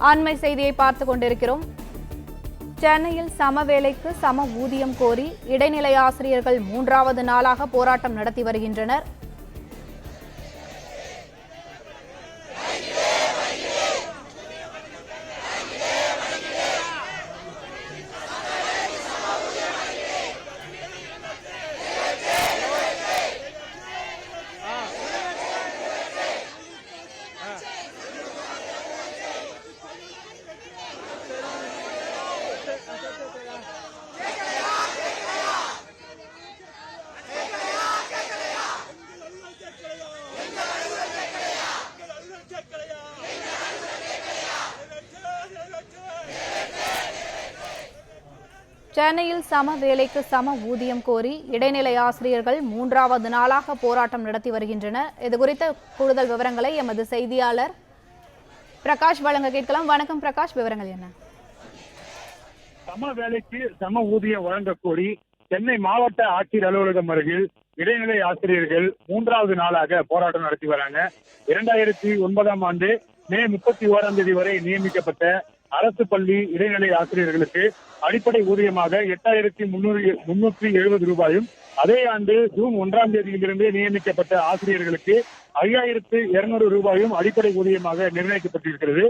அண்மை செய்தியை பார்த்துக் கொண்டிருக்கிறோம். சென்னையில் சம வேலைக்கு சம ஊதியம் கோரி இடைநிலை ஆசிரியர்கள் 3வது நாளாக போராட்டம் நடத்தி வருகின்றனர். சென்னையில் சம வேலைக்கு சம ஊதியம் கோரி இடைநிலை ஆசிரியர்கள் 3வது நாளாக போராட்டம் நடத்தி வருகின்றனர். இதுகுறித்த கூடுதல் விவரங்களை எமது செய்தியாளர் பிரகாஷ் வழங்க கேட்கலாம். வணக்கம் பிரகாஷ், விவரங்கள் என்ன? சம வேலைக்கு சம ஊதியம் வழங்க கோரி சென்னை மாவட்ட ஆட்சியர் அலுவலகம் அருகில் இடைநிலை ஆசிரியர்கள் 3வது நாளாக போராட்டம் நடத்தி வராங்க. 2009ஆம் ஆண்டு மே 31ஆம் தேதி வரை நியமிக்கப்பட்ட அரசு பள்ளி இடைநிலை ஆசிரியர்களுக்கு அடிப்படை ஊதியமாக 8,370 ரூபாயும், அதே ஆண்டு ஜூன் 1ஆம் தேதியிலிருந்து நியமிக்கப்பட்ட ஆசிரியர்களுக்கு 5,200 ரூபாயும் அடிப்படை ஊதியமாக நிர்ணயிக்கப்பட்டிருக்கிறது.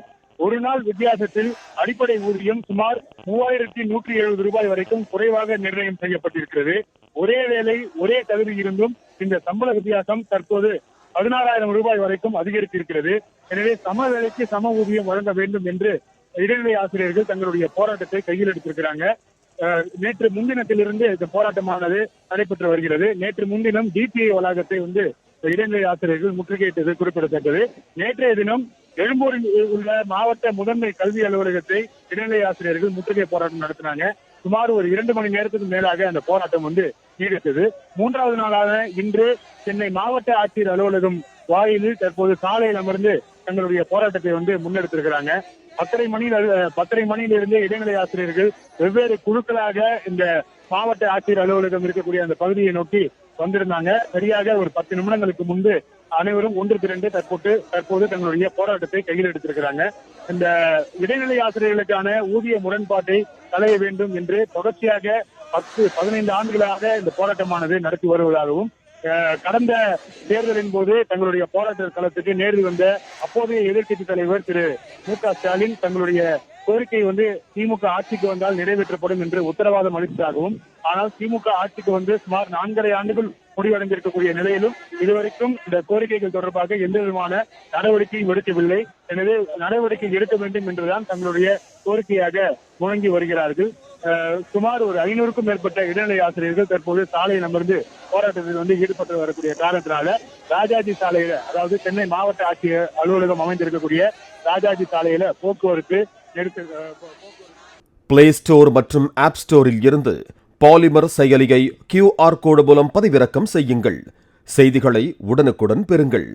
ஒரு நாள் வித்தியாசத்தில் அடிப்படை ஊதியம் சுமார் 3,170 ரூபாய் வரைக்கும் குறைவாக நிர்ணயம் செய்யப்பட்டிருக்கிறது. ஒரே வேலை ஒரே தகுதி இருந்தும் இந்த சம்பள வித்தியாசம் தற்போது 16,000 ரூபாய் வரைக்கும் அதிகரித்திருக்கிறது. எனவே சம வேலைக்கு சம ஊதியம் வழங்க வேண்டும் என்று இடைநிலை ஆசிரியர்கள் தங்களுடைய போராட்டத்தை கையில் எடுத்திருக்கிறாங்க. நேற்று முன்தினத்திலிருந்து இந்த போராட்டமானது நடைபெற்று வருகிறது. நேற்று முன்தினம் டிபிஐ வளாகத்தை இடைநிலை ஆசிரியர்கள் முற்றுகையிட்டது குறிப்பிடத்தக்கது. நேற்றைய தினம் எழும்பூரில் உள்ள மாவட்ட முதன்மை கல்வி அலுவலகத்தை இடைநிலை ஆசிரியர்கள் முற்றுகை போராட்டம் நடத்தினாங்க. சுமார் ஒரு 2 மணி நேரத்துக்கு மேலாக அந்த போராட்டம் நீடித்தது. 3வது நாளான இன்று சென்னை மாவட்ட ஆட்சியர் அலுவலகம் வாயிலில் தற்போது சாலையில் அமர்ந்து தங்களுடைய போராட்டத்தை முன்னெடுத்திருக்கிறாங்க. 10:30 மணியிலிருந்து இடைநிலை ஆசிரியர்கள் வெவ்வேறு குழுக்களாக இந்த மாவட்ட ஆட்சியர் அலுவலகம் இருக்கக்கூடிய அந்த பகுதியை நோக்கி வந்திருந்தாங்க. சரியாக ஒரு 10 நிமிடங்களுக்கு முன்பு அனைவரும் ஒன்று திரண்டு தற்போது தங்களுடைய போராட்டத்தை கையில் எடுத்திருக்கிறாங்க. இந்த இடைநிலை ஆசிரியர்களுக்கான ஊதிய முரண்பாட்டை களைய வேண்டும் என்று தொடர்ச்சியாக 15 ஆண்டுகளாக இந்த போராட்டமானது நடத்தி வருவதாகவும், கடந்த தேர்தலின் போது தங்களுடைய போராட்ட களத்துக்கு நேரில் வந்த அப்போதைய எதிர்க்கட்சி தலைவர் திரு மு.க. ஸ்டாலின் தங்களுடைய கோரிக்கை திமுக ஆட்சிக்கு வந்தால் நிறைவேற்றப்படும் என்று உத்தரவாதம் அளித்ததாகவும், ஆனால் திமுக ஆட்சிக்கு சுமார் 4.5 ஆண்டுகள் முடிவடைந்திருக்கக்கூடிய நிலையிலும் இதுவரைக்கும் இந்த கோரிக்கைகள் தொடர்பாக எந்த விதமான நடவடிக்கையும் எடுக்கவில்லை. எனவே நடவடிக்கை எடுக்க வேண்டும் என்றுதான் தங்களுடைய கோரிக்கையாக முழங்கி வருகிறார்கள். சுமார் ஒரு 500க்கும் மேற்பட்ட இடைநிலை ஆசிரியர்கள் தற்போது சாலையில் அமர்ந்து போராட்டத்தில் ஈடுபட்டு வரக்கூடிய காரணத்தினால ராஜாஜி சாலையில, அதாவது சென்னை மாவட்ட ஆட்சியர் அலுவலகம் அமைந்திருக்கக்கூடிய ராஜாஜி சாலையில போக்குவரத்து பிளே ஸ்டோர் மற்றும் ஆப் ஸ்டோரில் இருந்து பாலிமர் செயலியை QR கோடு மூலம் பதிவிறக்கம் செய்யுங்கள். செய்திகளை உடனுக்குடன் பெறுங்கள்.